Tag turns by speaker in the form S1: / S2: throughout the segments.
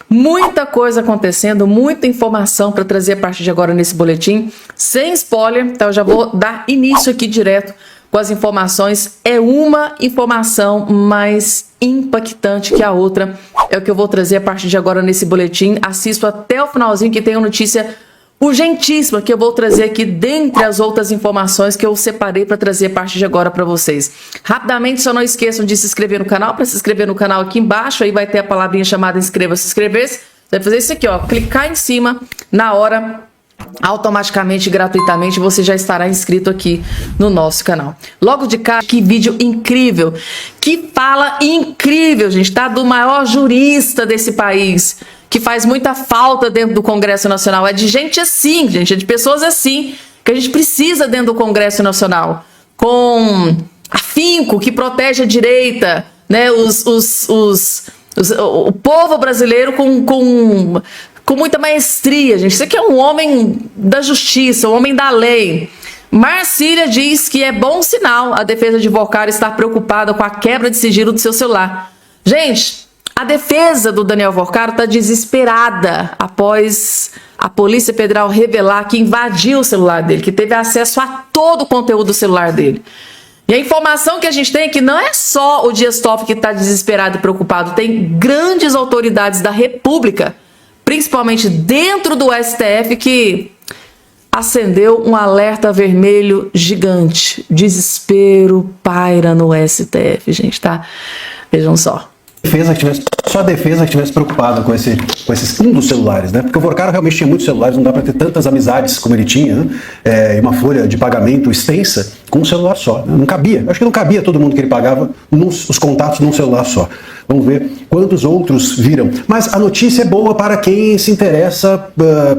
S1: Muita coisa acontecendo, muita informação para trazer a partir de agora nesse boletim, sem spoiler, então eu já vou dar início aqui direto com as informações. É uma informação mais impactante que a outra, é o que eu vou trazer a partir de agora nesse boletim. Assisto até o finalzinho que tem uma notícia urgentíssima que eu vou trazer aqui dentre as outras informações que eu separei para trazer a partir de agora para vocês. Rapidamente, só não esqueçam de se inscrever no canal. Para se inscrever no canal aqui embaixo, aí vai ter a palavrinha chamada inscreva-se, inscrever-se. Você vai fazer isso aqui, ó, clicar em cima, na hora, automaticamente, gratuitamente, você já estará inscrito aqui no nosso canal. Logo de cá, que vídeo incrível, que fala incrível, gente, tá? Do maior jurista desse país, que faz muita falta dentro do Congresso Nacional. É de gente assim, gente, é de pessoas assim, que a gente precisa dentro do Congresso Nacional, com afinco, que protege a direita, né, o povo brasileiro com muita maestria, gente. Isso aqui é um homem da justiça, um homem da lei. Marcília diz que é bom sinal a defesa de Volcário estar preocupada com a quebra de sigilo do seu celular. Gente, a defesa do Daniel Volcário está desesperada após a Polícia Federal revelar que invadiu o celular dele, que teve acesso a todo o conteúdo do celular dele. E a informação que a gente tem é que não é só o Dias Toffoli que está desesperado e preocupado, tem grandes autoridades da República, principalmente dentro do STF, que acendeu um alerta vermelho gigante. Desespero paira no STF, gente, tá? Vejam só.
S2: Só a defesa que estivesse preocupada com esses um dos celulares, né? Porque o Volcário realmente tinha muitos celulares, não dá para ter tantas amizades como ele tinha, né? E uma folha de pagamento extensa com um celular só, né? Não cabia, acho que não cabia todo mundo que ele pagava, os contatos num celular só. Vamos ver quantos outros viram. Mas a notícia é boa para quem se interessa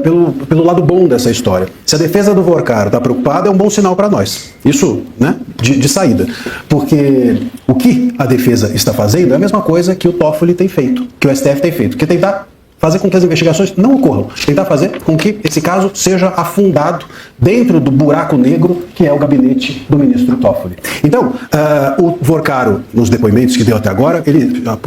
S2: pelo lado bom dessa história. Se a defesa do Volcário está preocupada, é um bom sinal para nós. Isso, né? De saída. Porque o que a defesa está fazendo é a mesma coisa que o Toffoli tem feito, que o STF tem feito, que é tentar fazer com que as investigações não ocorram, tentar fazer com que esse caso seja afundado dentro do buraco negro que é o gabinete do ministro Toffoli. Então, o Volcário, nos depoimentos que deu até agora,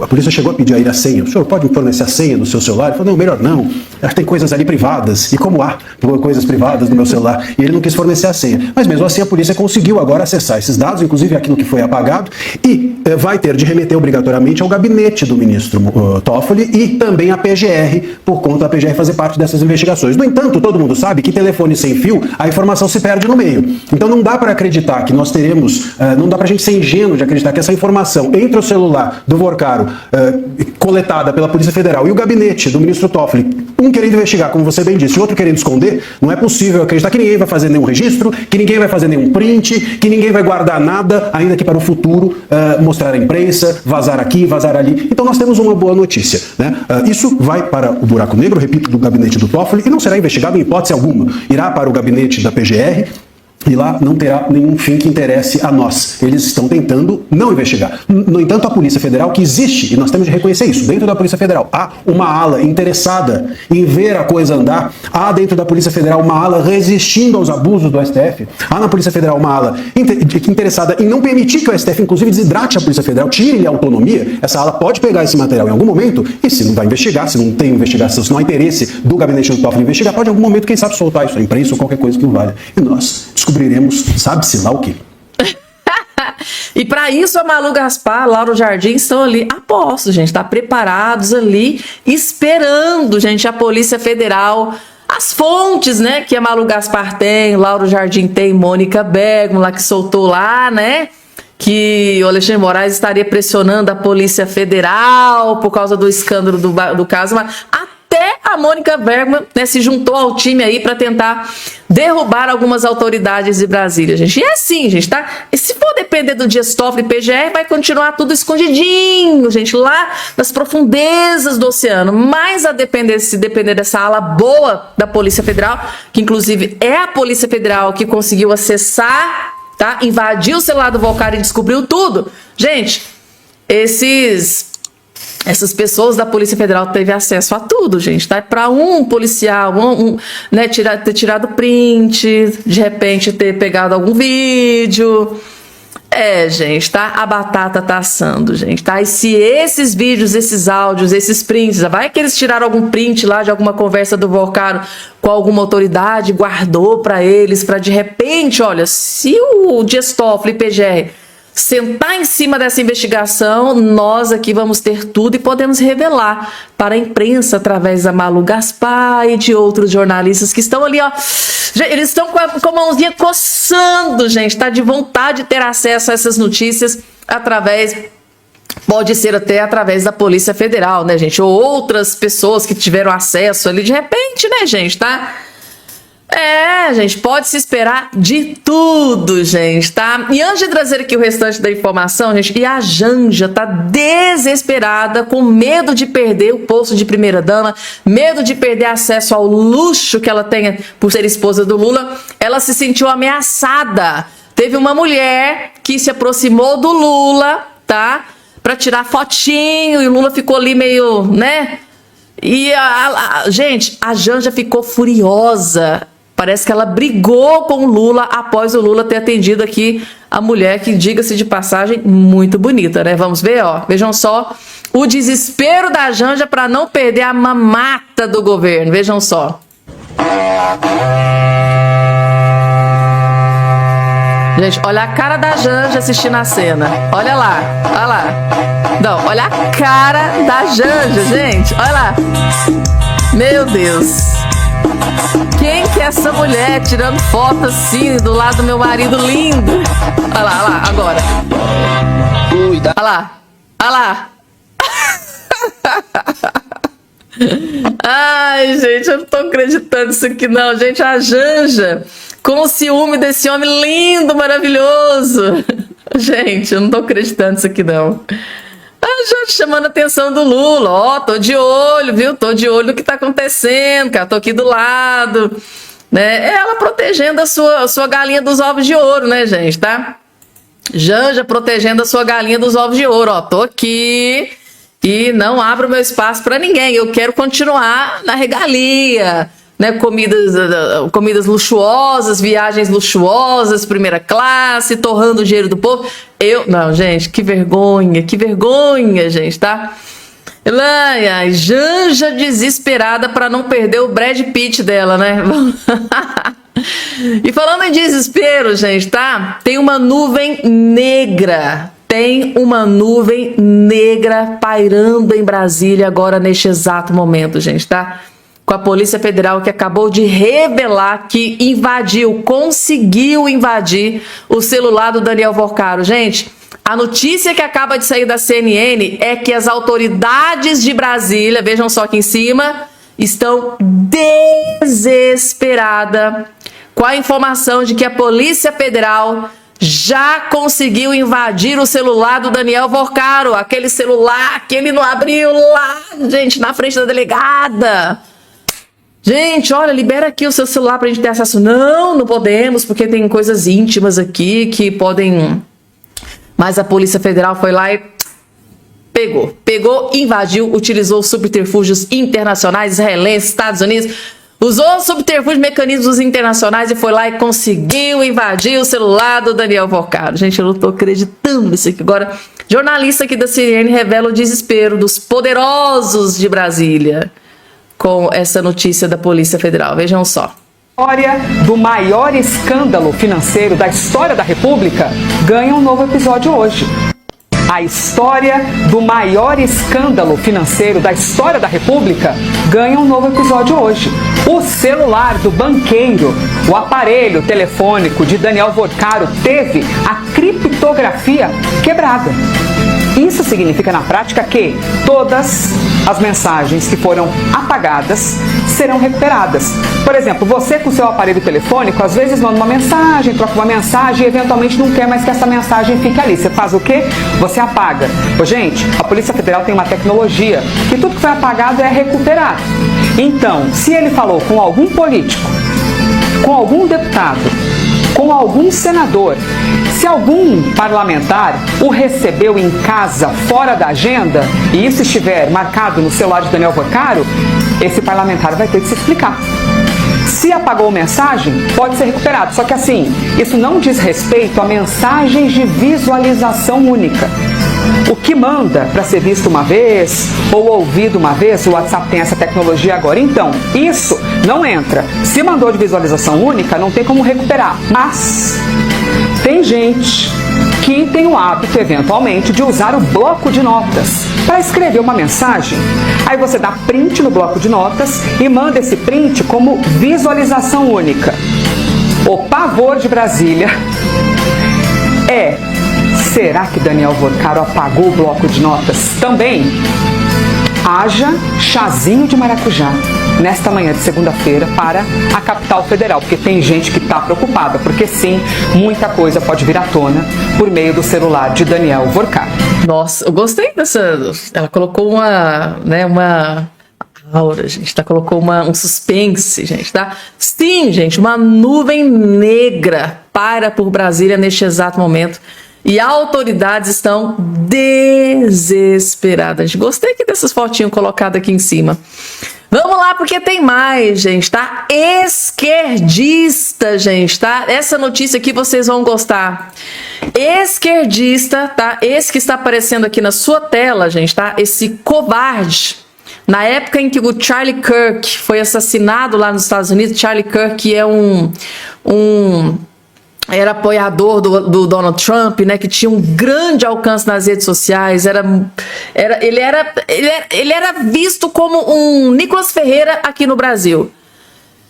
S2: a polícia chegou a pedir a ele a senha. O senhor pode me fornecer a senha do seu celular? Ele falou, não, melhor não, acho que tem coisas ali privadas, e como há coisas privadas no meu celular, e ele não quis fornecer a senha. Mas mesmo assim a polícia conseguiu agora acessar esses dados, inclusive aquilo que foi apagado, e vai ter de remeter obrigatoriamente ao gabinete do ministro Toffoli e também à PGR, por conta da PGR fazer parte dessas investigações. No entanto, todo mundo sabe que telefone sem fio, a informação se perde no meio. Então não dá para acreditar que nós teremos, não dá para a gente ser ingênuo de acreditar que essa informação entre o celular do Volcário, coletada pela Polícia Federal, e o gabinete do ministro Toffoli, um querendo investigar, como você bem disse, e outro querendo esconder, não é possível acreditar que ninguém vai fazer nenhum registro, que ninguém vai fazer nenhum print, que ninguém vai guardar nada, ainda que para o futuro mostrar à imprensa, vazar aqui, vazar ali. Então nós temos uma boa notícia, né? Isso vai para o buraco negro, repito, do gabinete do Toffoli, e não será investigado em hipótese alguma. Irá para o gabinete da PGR, e lá não terá nenhum fim que interesse a nós. Eles estão tentando não investigar. No entanto, a Polícia Federal, que existe, e nós temos de reconhecer isso, dentro da Polícia Federal, há uma ala interessada em ver a coisa andar, há dentro da Polícia Federal uma ala resistindo aos abusos do STF, há na Polícia Federal uma ala interessada em não permitir que o STF, inclusive, desidrate a Polícia Federal, tire-lhe a autonomia. Essa ala pode pegar esse material em algum momento, e se não vai investigar, se não tem investigação, se não há interesse do gabinete do Toffoli investigar, pode em algum momento, quem sabe, soltar isso à imprensa ou qualquer coisa que não valha. E nós descobriremos, sabe-se lá o quê.
S1: E para isso a Malu Gaspar, Lauro Jardim estão ali a postos, gente, tá preparados ali, esperando, gente, a Polícia Federal, as fontes, né, que a Malu Gaspar tem, Lauro Jardim tem, Mônica Bergamo lá que soltou lá, né, que o Alexandre de Moraes estaria pressionando a Polícia Federal por causa do escândalo do caso, mas até a Mônica Bergamo, né, se juntou ao time aí para tentar derrubar algumas autoridades de Brasília, gente. E é assim, gente, tá? E se for depender do Dias Toffoli e PGR, vai continuar tudo escondidinho, gente, lá nas profundezas do oceano. Mas se depender dessa ala boa da Polícia Federal, que inclusive é a Polícia Federal que conseguiu acessar, tá? Invadiu o celular do Volcário e descobriu tudo. Gente, essas pessoas da Polícia Federal teve acesso a tudo, gente, tá? Para um policial, né, ter tirado print, de repente ter pegado algum vídeo, Gente, tá? A batata tá assando, gente, tá? E se esses vídeos, esses áudios, esses prints, vai que eles tiraram algum print lá de alguma conversa do Vorcaro com alguma autoridade, guardou pra eles, pra de repente, olha, se o Dias Toffoli e PGR sentar em cima dessa investigação, nós aqui vamos ter tudo e podemos revelar para a imprensa através da Malu Gaspar e de outros jornalistas que estão ali, ó. Eles estão com a mãozinha coçando, gente, tá? De vontade de ter acesso a essas notícias através, pode ser até através da Polícia Federal, né, gente? Ou outras pessoas que tiveram acesso ali de repente, né, gente, tá? Gente, pode se esperar de tudo, gente, tá? E antes de trazer aqui o restante da informação, gente, e a Janja tá desesperada, com medo de perder o posto de primeira-dama, medo de perder acesso ao luxo que ela tem por ser esposa do Lula. Ela se sentiu ameaçada. Teve uma mulher que se aproximou do Lula, tá? Pra tirar fotinho, e o Lula ficou ali meio, né? E, gente, a Janja ficou furiosa. Parece que ela brigou com o Lula após o Lula ter atendido aqui a mulher, que, diga-se de passagem, muito bonita, né? Vamos ver, ó. Vejam só o desespero da Janja para não perder a mamata do governo. Vejam só. Gente, olha a cara da Janja assistindo a cena. Olha lá, olha lá. Não, olha a cara da Janja, gente. Olha lá. Meu Deus. Quem que é essa mulher tirando foto assim do lado do meu marido lindo? Olha lá, agora. Olha lá, olha lá. Ai, gente, eu não tô acreditando nisso aqui não, gente. A Janja com o ciúme desse homem lindo, maravilhoso. Gente, eu não tô acreditando nisso aqui não. A Janja chamando a atenção do Lula. Ó, tô de olho, viu? Tô de olho no que tá acontecendo, cara. Tô aqui do lado, né? Ela protegendo a sua galinha dos ovos de ouro, né, gente, tá? Janja protegendo a sua galinha dos ovos de ouro. Ó, tô aqui e não abro meu espaço para ninguém. Eu quero continuar na regalia, né? Comidas luxuosas, viagens luxuosas, primeira classe, torrando o dinheiro do povo. Não, gente, que vergonha, gente, tá? Janja desesperada para não perder o Brad Pitt dela, né? E falando em desespero, gente, tá? Tem uma nuvem negra pairando em Brasília agora neste exato momento, gente, tá? Com a Polícia Federal, que acabou de revelar que conseguiu invadir o celular do Daniel Vorcaro. Gente, a notícia que acaba de sair da CNN é que as autoridades de Brasília, vejam só aqui em cima, estão desesperadas com a informação de que a Polícia Federal já conseguiu invadir o celular do Daniel Vorcaro, aquele celular que ele não abriu lá, gente, na frente da delegada. Gente, olha, libera aqui o seu celular pra gente ter acesso. Não podemos, porque tem coisas íntimas aqui que podem... Mas a Polícia Federal foi lá e pegou, invadiu, utilizou subterfúgios internacionais, israelenses, Estados Unidos, usou subterfúgios, mecanismos internacionais e foi lá e conseguiu invadir o celular do Daniel Vorcaro. Gente, eu não tô acreditando nisso aqui. Agora, jornalista aqui da CNN revela o desespero dos poderosos de Brasília com essa notícia da Polícia Federal. Vejam só.
S3: A história do maior escândalo financeiro da história da República ganha um novo episódio hoje. A história do maior escândalo financeiro da história da República ganha um novo episódio hoje. O celular do banqueiro, o aparelho telefônico de Daniel Vorcaro teve a criptografia quebrada. Isso significa na prática que todas as mensagens que foram apagadas serão recuperadas. Por exemplo, você com o seu aparelho telefônico, às vezes manda uma mensagem, troca uma mensagem e eventualmente não quer mais que essa mensagem fique ali. Você faz o quê? Você apaga. Gente, a Polícia Federal tem uma tecnologia que tudo que foi apagado é recuperado. Então, se ele falou com algum político, com algum deputado, com algum senador, se algum parlamentar o recebeu em casa, fora da agenda, e isso estiver marcado no celular de Daniel Vorcaro, esse parlamentar vai ter que se explicar. Se apagou mensagem, pode ser recuperado. Só que assim, isso não diz respeito a mensagens de visualização única. O que manda para ser visto uma vez ou ouvido uma vez, o WhatsApp tem essa tecnologia agora. Então, isso não entra. Se mandou de visualização única, não tem como recuperar. Mas tem gente que tem o hábito, eventualmente, de usar o bloco de notas para escrever uma mensagem. Aí você dá print no bloco de notas e manda esse print como visualização única. O pavor de Brasília é: será que Daniel Vorcaro apagou o bloco de notas também? Haja chazinho de maracujá nesta manhã de segunda-feira para a capital federal, porque tem gente que está preocupada, porque sim, muita coisa pode vir à tona por meio do celular de Daniel Vorcaro.
S1: Nossa, eu gostei dessa. Ela colocou uma aura, gente, tá? Colocou um suspense, gente, tá? Sim, gente, uma nuvem negra para por Brasília neste exato momento. E autoridades estão desesperadas. Gostei aqui dessas fotinhas colocadas aqui em cima. Vamos lá, porque tem mais, gente, tá? Esquerdista, gente, tá? Essa notícia aqui vocês vão gostar. Esquerdista, tá? Esse que está aparecendo aqui na sua tela, gente, tá? Esse covarde. Na época em que o Charlie Kirk foi assassinado lá nos Estados Unidos, Charlie Kirk é era apoiador do Donald Trump, né, que tinha um grande alcance nas redes sociais, ele era visto como um Nicolas Ferreira aqui no Brasil.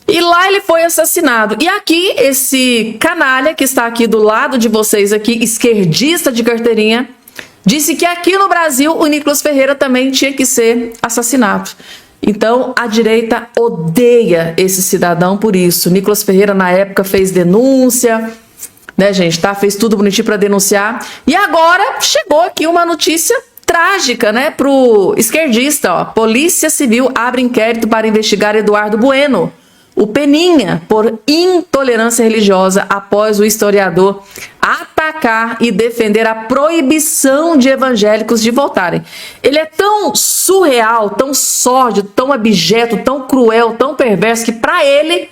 S1: E lá ele foi assassinado. E aqui, esse canalha que está aqui do lado de vocês aqui, esquerdista de carteirinha, disse que aqui no Brasil o Nicolas Ferreira também tinha que ser assassinado. Então, a direita odeia esse cidadão por isso. Nicolas Ferreira, na época, fez denúncia, né, gente, tá? Fez tudo bonitinho para denunciar. E agora chegou aqui uma notícia trágica, né, pro esquerdista, ó. Polícia Civil abre inquérito para investigar Eduardo Bueno, o Peninha, por intolerância religiosa após o historiador atacar e defender a proibição de evangélicos de votarem. Ele é tão surreal, tão sórdido, tão abjeto, tão cruel, tão perverso, que para ele,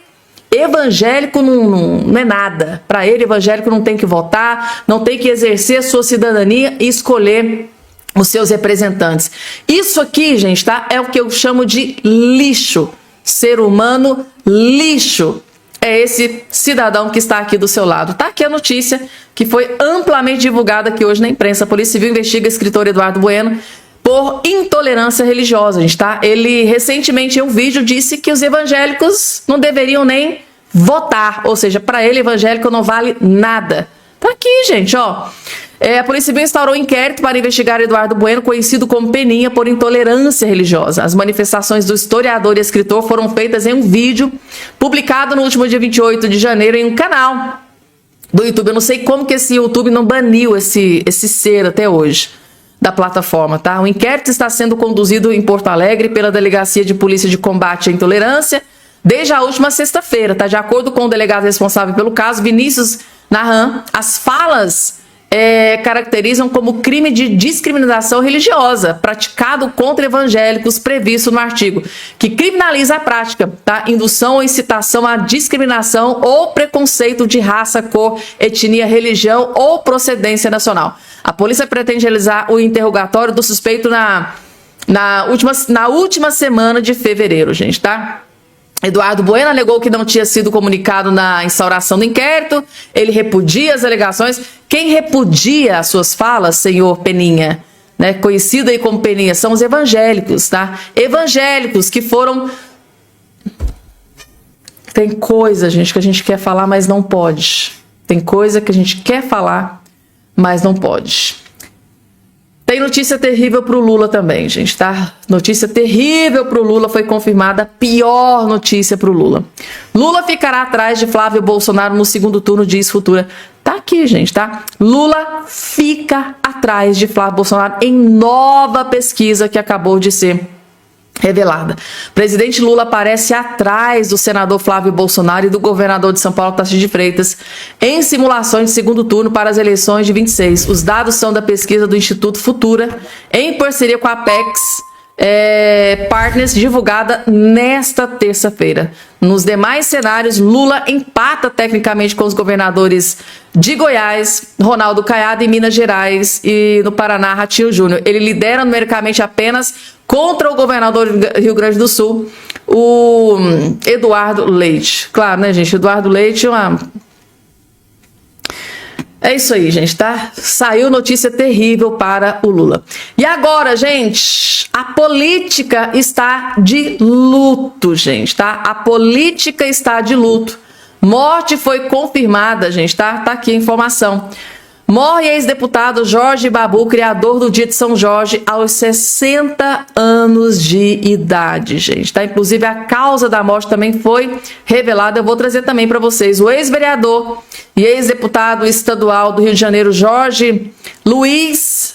S1: evangélico não é nada. Para ele, evangélico não tem que votar, não tem que exercer a sua cidadania e escolher os seus representantes. Isso aqui, gente, tá? É o que eu chamo de lixo. Ser humano lixo. É esse cidadão que está aqui do seu lado. Tá aqui a notícia que foi amplamente divulgada aqui hoje na imprensa. A Polícia Civil investiga o escritor Eduardo Bueno por intolerância religiosa, gente, tá? Ele recentemente em um vídeo disse que os evangélicos não deveriam nem votar, ou seja, para ele evangélico não vale nada. Tá aqui, gente, ó. A Polícia Civil instaurou um inquérito para investigar Eduardo Bueno, conhecido como Peninha, por intolerância religiosa. As manifestações do historiador e escritor foram feitas em um vídeo publicado no último dia 28 de janeiro em um canal do YouTube. Eu não sei como que esse YouTube não baniu esse ser até hoje da plataforma, tá? O inquérito está sendo conduzido em Porto Alegre pela Delegacia de Polícia de Combate à Intolerância desde a última sexta-feira, tá? De acordo com o delegado responsável pelo caso, Vinícius Nahan, as falas caracterizam como crime de discriminação religiosa praticado contra evangélicos previsto no artigo, que criminaliza a prática, tá? Indução ou incitação à discriminação ou preconceito de raça, cor, etnia, religião ou procedência nacional. A polícia pretende realizar o interrogatório do suspeito na última semana de fevereiro, gente, tá? Eduardo Bueno alegou que não tinha sido comunicado na instauração do inquérito. Ele repudia as alegações. Quem repudia as suas falas, senhor Peninha, né, conhecido aí como Peninha, são os evangélicos, tá? Evangélicos que foram... Tem coisa, gente, que a gente quer falar, mas não pode. Tem coisa que a gente quer falar, mas não pode. Tem notícia terrível pro Lula também, gente, tá? Notícia terrível pro Lula, foi confirmada a pior notícia pro Lula. Lula ficará atrás de Flávio Bolsonaro no segundo turno, diz Futura. Tá aqui, gente, tá? Lula fica atrás de Flávio Bolsonaro em nova pesquisa que acabou de ser revelada. Presidente Lula aparece atrás do senador Flávio Bolsonaro e do governador de São Paulo, Tarcísio de Freitas, em simulações de segundo turno para as eleições de 26. Os dados são da pesquisa do Instituto Futura, em parceria com a Apex, Partners divulgada nesta terça-feira. Nos demais cenários, Lula empata tecnicamente com os governadores de Goiás, Ronaldo Caiado, em Minas Gerais, e no Paraná, Ratinho Júnior. Ele lidera numericamente apenas contra o governador do Rio Grande do Sul, o Eduardo Leite. Claro, né, gente? Eduardo Leite é isso aí, gente, tá? Saiu notícia terrível para o Lula. E agora, gente, a política está de luto, gente, tá? A política está de luto. Morte foi confirmada, gente, tá? Tá aqui a informação. Morre ex-deputado Jorge Babu, criador do Dia de São Jorge, aos 60 anos de idade, gente, tá? Inclusive, a causa da morte também foi revelada. Eu vou trazer também para vocês. O ex-vereador e ex-deputado estadual do Rio de Janeiro, Jorge Luiz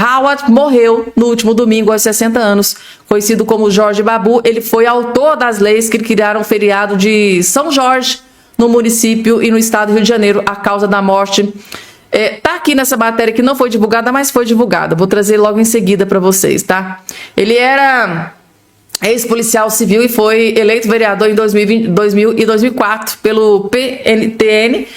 S1: Howard, morreu no último domingo, aos 60 anos. Conhecido como Jorge Babu, ele foi autor das leis que criaram o feriado de São Jorge no município e no estado do Rio de Janeiro. A causa da morte tá aqui nessa matéria que não foi divulgada, mas foi divulgada. Vou trazer logo em seguida para vocês, tá? Ele era ex-policial civil e foi eleito vereador em 2000 e 2004 pelo PNTN,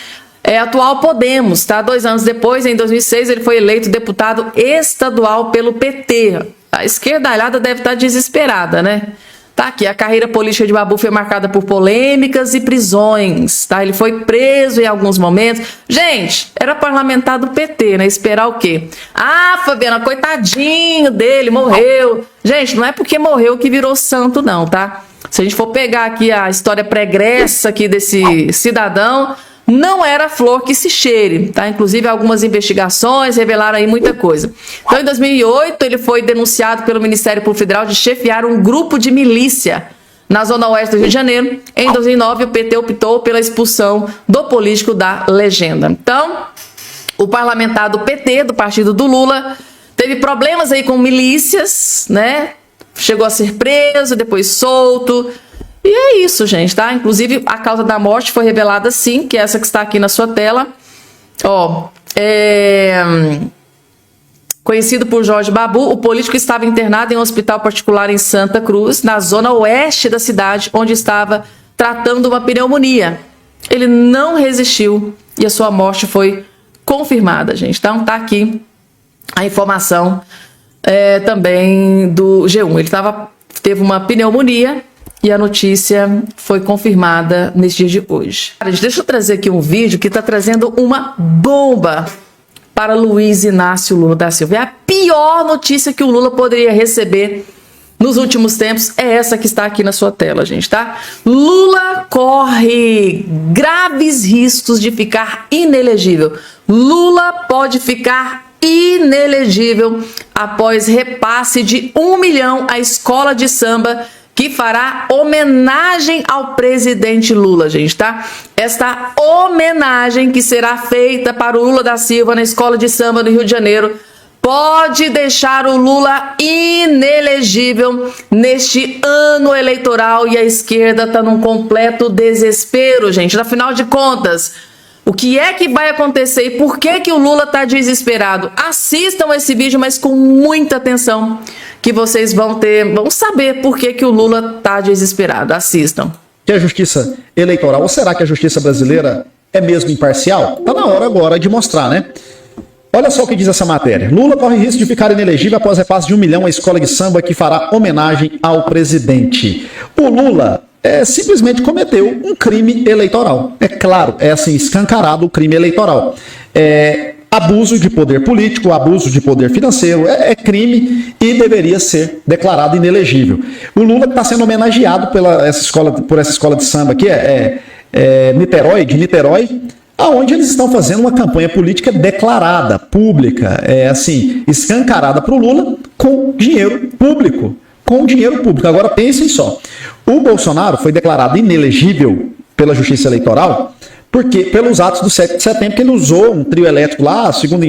S1: atual Podemos, tá? 2 anos depois, em 2006, ele foi eleito deputado estadual pelo PT. A esquerdalhada deve estar desesperada, né? Tá aqui, a carreira política de Babu foi marcada por polêmicas e prisões, tá? Ele foi preso em alguns momentos. Gente, era parlamentar do PT, né? Esperar o quê? Ah, Fabiana, coitadinho dele, morreu. Gente, não é porque morreu que virou santo, não, tá? Se a gente for pegar aqui a história pregressa aqui desse cidadão, não era flor que se cheire, tá? Inclusive, algumas investigações revelaram aí muita coisa. Então, em 2008, ele foi denunciado pelo Ministério Público Federal de chefiar um grupo de milícia na zona oeste do Rio de Janeiro. Em 2009, o PT optou pela expulsão do político da legenda. Então, o parlamentar do PT, do partido do Lula, teve problemas aí com milícias, né? Chegou a ser preso, depois solto. E é isso, gente, tá? Inclusive, a causa da morte foi revelada sim, que é essa que está aqui na sua tela. Conhecido por Jorge Babu, o político estava internado em um hospital particular em Santa Cruz, na zona oeste da cidade, onde estava tratando uma pneumonia. Ele não resistiu e a sua morte foi confirmada, gente. Então, tá aqui a informação também do G1. Ele teve uma pneumonia e a notícia foi confirmada nesse dia de hoje. Deixa eu trazer aqui um vídeo que está trazendo uma bomba para Luiz Inácio Lula da Silva. É a pior notícia que o Lula poderia receber nos últimos tempos, é essa que está aqui na sua tela, gente, tá? Lula corre graves riscos de ficar inelegível. Lula pode ficar inelegível após repasse de 1 milhão à escola de samba que fará homenagem ao presidente Lula, gente, tá? Esta homenagem que será feita para o Lula da Silva na escola de samba do Rio de Janeiro pode deixar o Lula inelegível neste ano eleitoral e a esquerda está num completo desespero, gente. Afinal de contas, o que é que vai acontecer e por que que o Lula está desesperado? Assistam esse vídeo, mas com muita atenção, que vocês vão saber por que que o Lula está desesperado. Assistam.
S4: Que a justiça eleitoral, ou será que a justiça brasileira é mesmo imparcial? Está na hora agora de mostrar, né? Olha só o que diz essa matéria. Lula corre risco de ficar inelegível após repasse de 1 milhão à escola de samba que fará homenagem ao presidente. O Lula simplesmente cometeu um crime eleitoral. É claro, é assim, escancarado o crime eleitoral. Abuso de poder político, abuso de poder financeiro, é crime e deveria ser declarado inelegível. O Lula está sendo homenageado por essa escola de samba aqui, Niterói, aonde eles estão fazendo uma campanha política declarada, pública, escancarada para o Lula com dinheiro público. Agora pensem só, o Bolsonaro foi declarado inelegível pela Justiça Eleitoral porque pelos atos do 7 de setembro, que ele usou um trio elétrico lá, segundo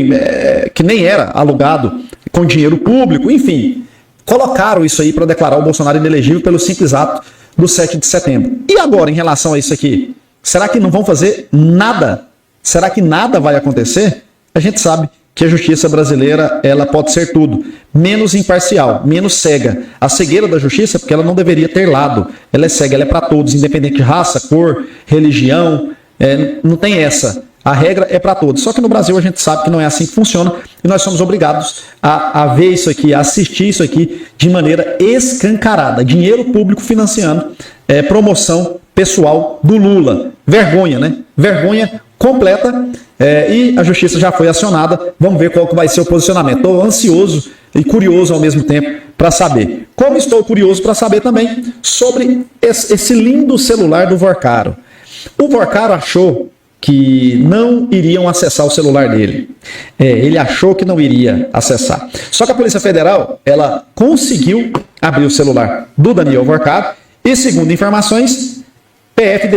S4: que nem era alugado, com dinheiro público, enfim, colocaram isso aí para declarar o Bolsonaro inelegível pelo simples ato do 7 de setembro. E agora, em relação a isso aqui, será que não vão fazer nada? Será que nada vai acontecer? A gente sabe que a justiça brasileira ela pode ser tudo, menos imparcial, menos cega. A cegueira da justiça é porque ela não deveria ter lado. Ela é cega, ela é para todos, independente de raça, cor, religião, não tem essa. A regra é para todos. Só que no Brasil a gente sabe que não é assim que funciona e nós somos obrigados a ver isso aqui, a assistir isso aqui de maneira escancarada. Dinheiro público financiando promoção pessoal do Lula. Vergonha, né? Vergonha completa. E a justiça já foi acionada. Vamos ver qual que vai ser o posicionamento. Estou ansioso e curioso ao mesmo tempo para saber. Como estou curioso para saber também sobre esse lindo celular do Vorcaro. O Vorcaro achou que não iriam acessar o celular dele. Ele achou que não iria acessar. Só que a Polícia Federal, ela conseguiu abrir o celular do Daniel Vorcaro e, segundo informações, PF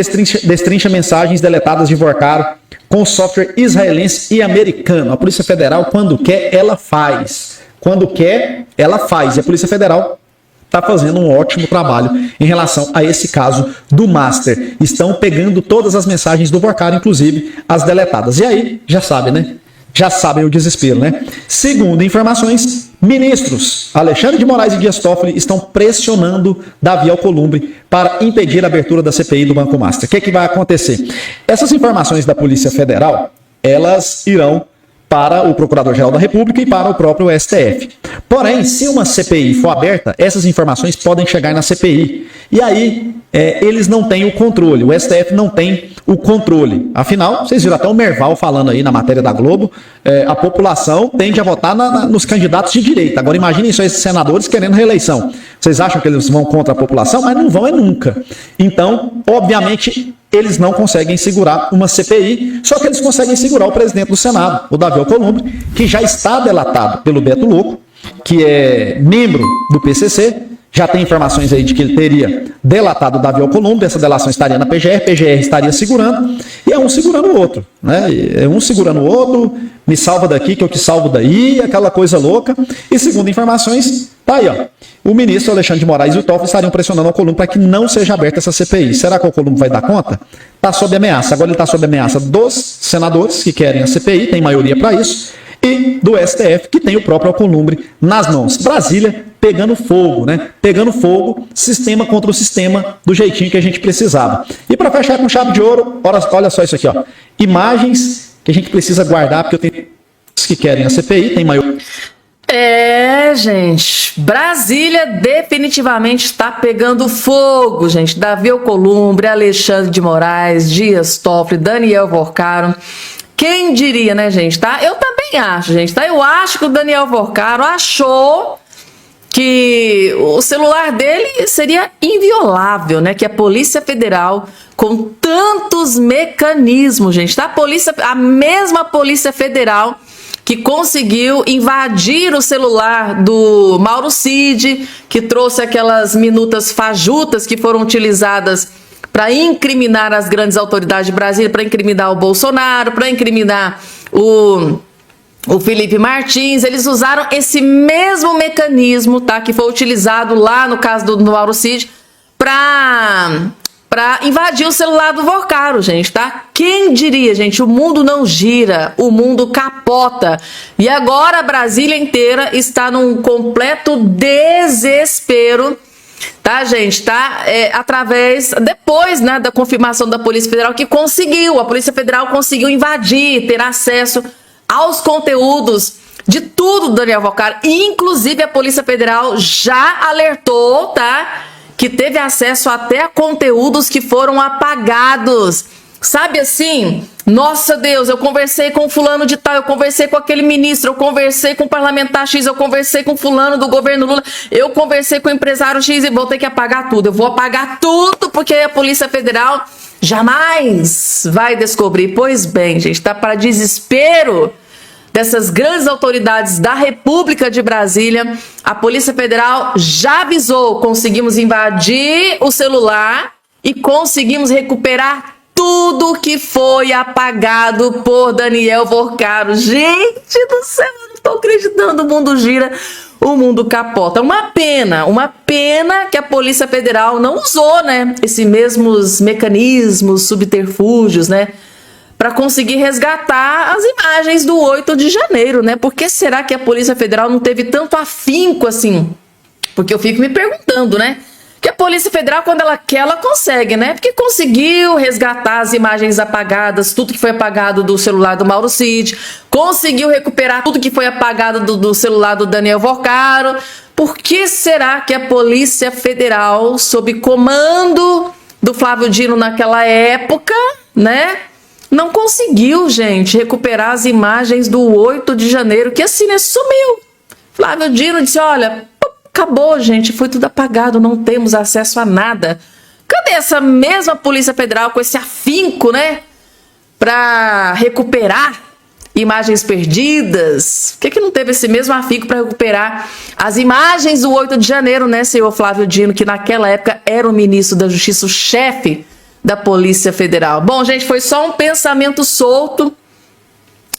S4: destrincha mensagens deletadas de Vorcaro com software israelense e americano. A Polícia Federal, quando quer, ela faz. Quando quer, ela faz. E a Polícia Federal está fazendo um ótimo trabalho em relação a esse caso do Master. Estão pegando todas as mensagens do Vorcaro, inclusive as deletadas. E aí, já sabe, né? Já sabem o desespero, né? Segundo informações, ministros Alexandre de Moraes e Dias Toffoli estão pressionando Davi Alcolumbre para impedir a abertura da CPI do Banco Master. O que é que vai acontecer? Essas informações da Polícia Federal, elas irão para o Procurador-Geral da República e para o próprio STF. Porém, se uma CPI for aberta, essas informações podem chegar na CPI. E aí, eles não têm o controle, o STF não tem o controle. Afinal, vocês viram até o Merval falando aí na matéria da Globo, a população tende a votar nos candidatos de direita. Agora imaginem só esses senadores querendo reeleição. Vocês acham que eles vão contra a população? Mas não vão nunca. Então, obviamente, eles não conseguem segurar uma CPI, só que eles conseguem segurar o presidente do Senado, o Davi Alcolumbre, que já está delatado pelo Beto Louco, que é membro do PCC. Já tem informações aí de que ele teria delatado o Davi Alcolumbre, essa delação estaria na PGR estaria segurando, e é um segurando o outro, né? É um segurando o outro, me salva daqui que eu te salvo daí, aquela coisa louca. E segundo informações, tá aí, ó. O ministro Alexandre de Moraes e o Toffoli estariam pressionando o Alcolumbre para que não seja aberta essa CPI. Será que o Alcolumbre vai dar conta? Está sob ameaça. Agora ele está sob ameaça dos senadores que querem a CPI, tem maioria para isso, e do STF, que tem o próprio Alcolumbre nas mãos. Brasília pegando fogo, né? Pegando fogo, sistema contra o sistema, do jeitinho que a gente precisava. E para fechar com chave de ouro, olha só isso aqui, ó. Imagens que a gente precisa guardar, porque eu tenho que querem a CPI, tem maioria.
S1: Gente, Brasília definitivamente está pegando fogo, gente. Davi Alcolumbre, Alexandre de Moraes, Dias Toffoli, Daniel Vorcaro. Quem diria, né, gente, tá? Eu também acho, gente, tá? Eu acho que o Daniel Vorcaro achou que o celular dele seria inviolável, né? Que a Polícia Federal, com tantos mecanismos, gente, tá? A mesma Polícia Federal que conseguiu invadir o celular do Mauro Cid, que trouxe aquelas minutas fajutas que foram utilizadas para incriminar as grandes autoridades de Brasília, para incriminar o Bolsonaro, para incriminar o Felipe Martins. Eles usaram esse mesmo mecanismo, tá, que foi utilizado lá no caso do Mauro Cid, para invadir o celular do Vorcaro, gente, tá? Quem diria, gente, o mundo não gira, o mundo capota. E agora a Brasília inteira está num completo desespero, tá, gente? Tá? Depois, né, da confirmação da Polícia Federal, a Polícia Federal conseguiu invadir, ter acesso aos conteúdos de tudo do Daniel Vorcaro. Inclusive a Polícia Federal já alertou, tá, que teve acesso até a conteúdos que foram apagados. Sabe assim? Nossa Deus, eu conversei com fulano de tal, eu conversei com aquele ministro, eu conversei com o parlamentar X, eu conversei com fulano do governo Lula, eu conversei com o empresário X e vou ter que apagar tudo. Eu vou apagar tudo porque a Polícia Federal jamais vai descobrir. Pois bem, gente, tá para desespero dessas grandes autoridades da República de Brasília, a Polícia Federal já avisou, conseguimos invadir o celular e conseguimos recuperar tudo que foi apagado por Daniel Vorcaro. Gente do céu, eu não estou acreditando, o mundo gira, o mundo capota. Uma pena que a Polícia Federal não usou, né, esses mesmos mecanismos, subterfúgios, né, para conseguir resgatar as imagens do 8 de janeiro, né? Por que será que a Polícia Federal não teve tanto afinco assim? Porque eu fico me perguntando, né? Que a Polícia Federal, quando ela quer, ela consegue, né? Porque conseguiu resgatar as imagens apagadas, tudo que foi apagado do celular do Mauro Cid, conseguiu recuperar tudo que foi apagado do celular do Daniel Vorcaro. Por que será que a Polícia Federal, sob comando do Flávio Dino naquela época, né, não conseguiu, gente, recuperar as imagens do 8 de janeiro, que assim, né, sumiu. Flávio Dino disse, olha, acabou, gente, foi tudo apagado, não temos acesso a nada. Cadê essa mesma Polícia Federal com esse afinco, né, para recuperar imagens perdidas? Por que não teve esse mesmo afinco para recuperar as imagens do 8 de janeiro, né, senhor Flávio Dino, que naquela época era o ministro da Justiça, o chefe da Polícia Federal? Bom, gente, foi só um pensamento solto,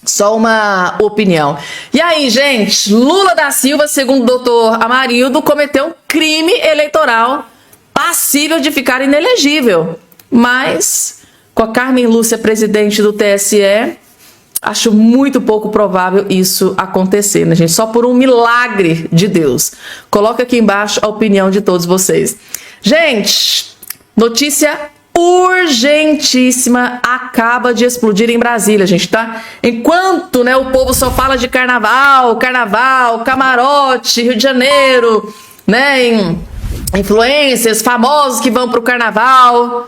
S1: só uma opinião. E aí, gente, Lula da Silva, segundo o doutor Amarildo, cometeu um crime eleitoral passível de ficar inelegível. Mas, com a Carmen Lúcia, presidente do TSE, acho muito pouco provável isso acontecer, né, gente? Só por um milagre de Deus. Coloca aqui embaixo a opinião de todos vocês. Gente, notícia urgentíssima acaba de explodir em Brasília, gente, tá? Enquanto, né, o povo só fala de carnaval, camarote, Rio de Janeiro, né, influencers famosos que vão pro carnaval.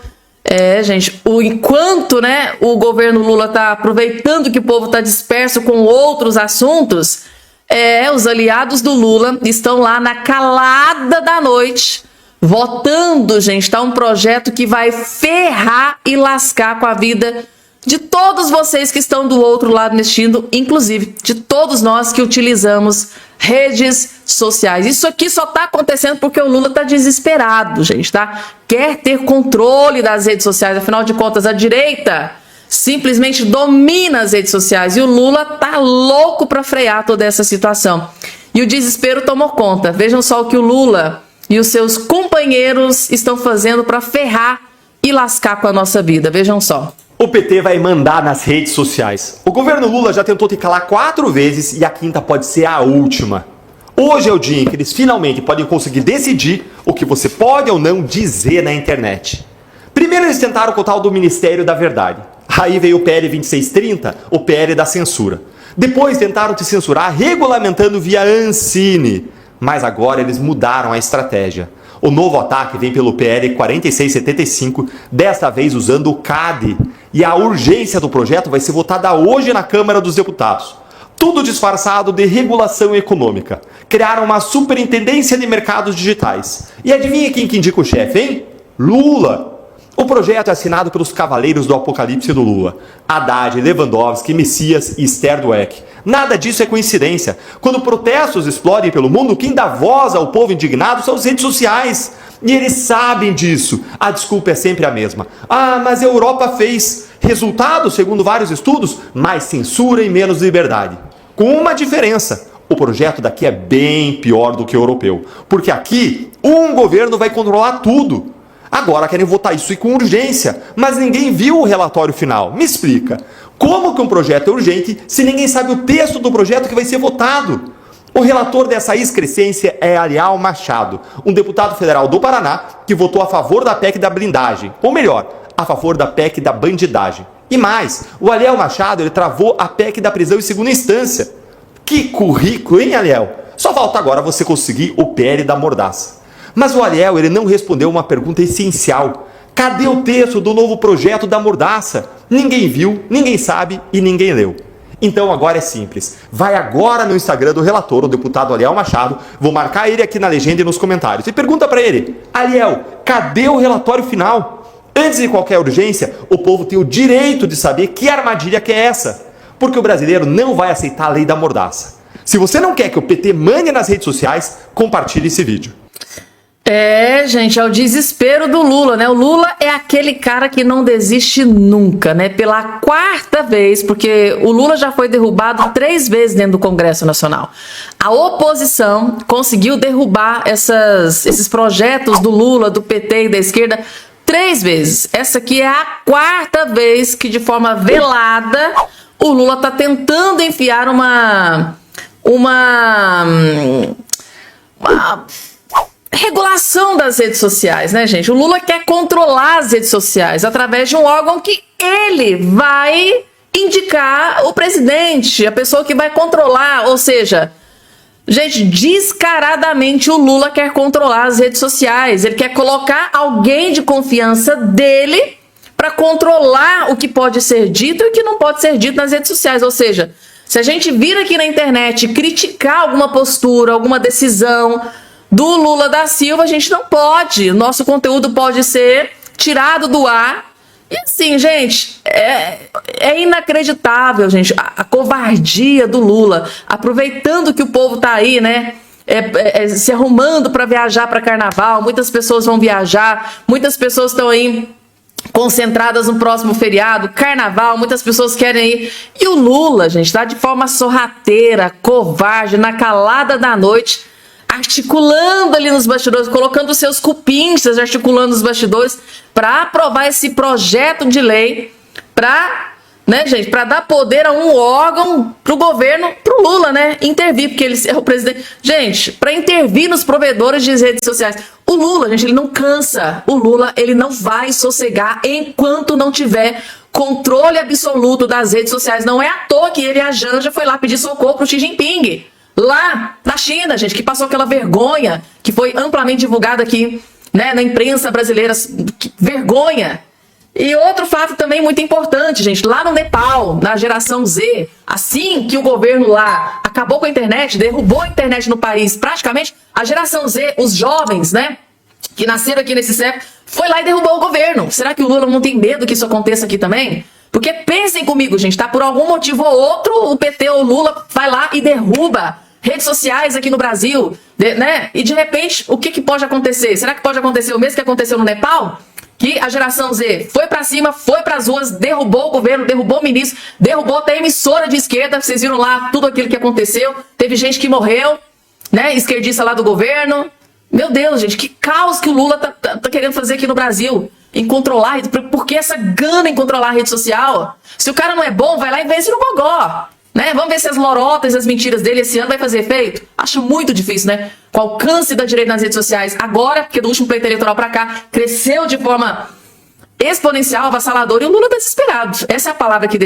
S1: Gente, enquanto, né, o governo Lula tá aproveitando que o povo tá disperso com outros assuntos, os aliados do Lula estão lá na calada da noite, votando, gente, tá um projeto que vai ferrar e lascar com a vida de todos vocês que estão do outro lado assistindo, inclusive de todos nós que utilizamos redes sociais. Isso aqui só tá acontecendo porque o Lula tá desesperado, gente, tá? Quer ter controle das redes sociais, afinal de contas, a direita simplesmente domina as redes sociais e o Lula tá louco para frear toda essa situação. E o desespero tomou conta. Vejam só o que o Lula e os seus companheiros estão fazendo para ferrar e lascar com a nossa vida. Vejam só.
S5: O PT vai mandar nas redes sociais. O governo Lula já tentou te calar 4 vezes e a quinta pode ser a última. Hoje é o dia em que eles finalmente podem conseguir decidir o que você pode ou não dizer na internet. Primeiro eles tentaram com o tal do Ministério da Verdade. Aí veio o PL 2630, o PL da censura. Depois tentaram te censurar regulamentando via Ancine. Mas agora eles mudaram a estratégia. O novo ataque vem pelo PL 4675, desta vez usando o CAD. E a urgência do projeto vai ser votada hoje na Câmara dos Deputados. Tudo disfarçado de regulação econômica. Criaram uma superintendência de mercados digitais. E adivinha quem que indica o chefe, hein? Lula! O projeto é assinado pelos cavaleiros do apocalipse do Lula. Haddad, Lewandowski, Messias e Esther Dweck. Nada disso é coincidência. Quando protestos explodem pelo mundo, quem dá voz ao povo indignado são as redes sociais. E eles sabem disso. A desculpa é sempre a mesma. Ah, mas a Europa fez. Resultado, segundo vários estudos, mais censura e menos liberdade. Com uma diferença. O projeto daqui é bem pior do que o europeu. Porque aqui, um governo vai controlar tudo. Agora querem votar isso e com urgência, mas ninguém viu o relatório final. Me explica, como que um projeto é urgente se ninguém sabe o texto do projeto que vai ser votado? O relator dessa excrescência é Ariel Machado, um deputado federal do Paraná que votou a favor da PEC da blindagem, ou melhor, a favor da PEC da bandidagem. E mais, o Ariel Machado ele travou a PEC da prisão em segunda instância. Que currículo, hein, Ariel? Só falta agora você conseguir o PL da mordaça. Mas o Ariel ele não respondeu uma pergunta essencial. Cadê o texto do novo projeto da mordaça? Ninguém viu, ninguém sabe e ninguém leu. Então agora é simples. Vai agora no Instagram do relator, o deputado Ariel Machado, vou marcar ele aqui na legenda e nos comentários, e pergunta para ele: Ariel, cadê o relatório final? Antes de qualquer urgência, o povo tem o direito de saber que armadilha que é essa. Porque o brasileiro não vai aceitar a lei da mordaça. Se você não quer que o PT mande nas redes sociais, compartilhe esse vídeo.
S1: Gente, é o desespero do Lula, né? O Lula é aquele cara que não desiste nunca, né? Pela 4ª vez, porque o Lula já foi derrubado 3 vezes dentro do Congresso Nacional. A oposição conseguiu derrubar esses projetos do Lula, do PT e da esquerda 3 vezes. Essa aqui é a 4ª vez que, de forma velada, o Lula está tentando enfiar uma regulação das redes sociais, né, gente? O Lula quer controlar as redes sociais através de um órgão que ele vai indicar o presidente, a pessoa que vai controlar, ou seja, gente, descaradamente o Lula quer controlar as redes sociais, ele quer colocar alguém de confiança dele para controlar o que pode ser dito e o que não pode ser dito nas redes sociais, ou seja, se a gente vir aqui na internet e criticar alguma postura, alguma decisão do Lula da Silva, a gente não pode. O nosso conteúdo pode ser tirado do ar. E assim, gente, é inacreditável, gente, a covardia do Lula, aproveitando que o povo tá aí, né, se arrumando para viajar para carnaval, muitas pessoas vão viajar, muitas pessoas estão aí concentradas no próximo feriado, carnaval, muitas pessoas querem ir. E o Lula, gente, tá de forma sorrateira, covarde, na calada da noite, articulando ali nos bastidores, colocando seus cupinchas, articulando nos bastidores para aprovar esse projeto de lei para, né, gente, para dar poder a um órgão pro governo, pro Lula, né, intervir, porque ele é o presidente. Gente, para intervir nos provedores de redes sociais. O Lula, gente, ele não cansa. O Lula, ele não vai sossegar enquanto não tiver controle absoluto das redes sociais. Não é à toa que ele e a Janja foi lá pedir socorro pro Xi Jinping. Lá na China, gente, que passou aquela vergonha que foi amplamente divulgada aqui, né, na imprensa brasileira. Vergonha. E outro fato também muito importante, gente, lá no Nepal, na geração Z, assim que o governo lá acabou com a internet, derrubou a internet no país, praticamente, a geração Z, os jovens, né, que nasceram aqui nesse século, foi lá e derrubou o governo. Será que o Lula não tem medo que isso aconteça aqui também? Porque pensem comigo, gente, tá? Por algum motivo ou outro, o PT ou o Lula vai lá e derruba redes sociais aqui no Brasil, né? E de repente, o que pode acontecer? Será que pode acontecer o mesmo que aconteceu no Nepal? Que a geração Z foi pra cima, foi pras ruas, derrubou o governo, derrubou o ministro, derrubou até a emissora de esquerda. Vocês viram lá tudo aquilo que aconteceu. Teve gente que morreu, né? Esquerdista lá do governo. Meu Deus, gente, que caos que o Lula tá querendo fazer aqui no Brasil. Em controlar, por que essa gana em controlar a rede social? Se o cara não é bom, vai lá e vence no gogó. Né? Vamos ver se as lorotas, as mentiras dele esse ano vai fazer efeito? Acho muito difícil, né? Com o alcance da direita nas redes sociais agora, porque do último pleito eleitoral para cá, cresceu de forma exponencial, avassaladora, e o Lula tá desesperado. Essa é a palavra que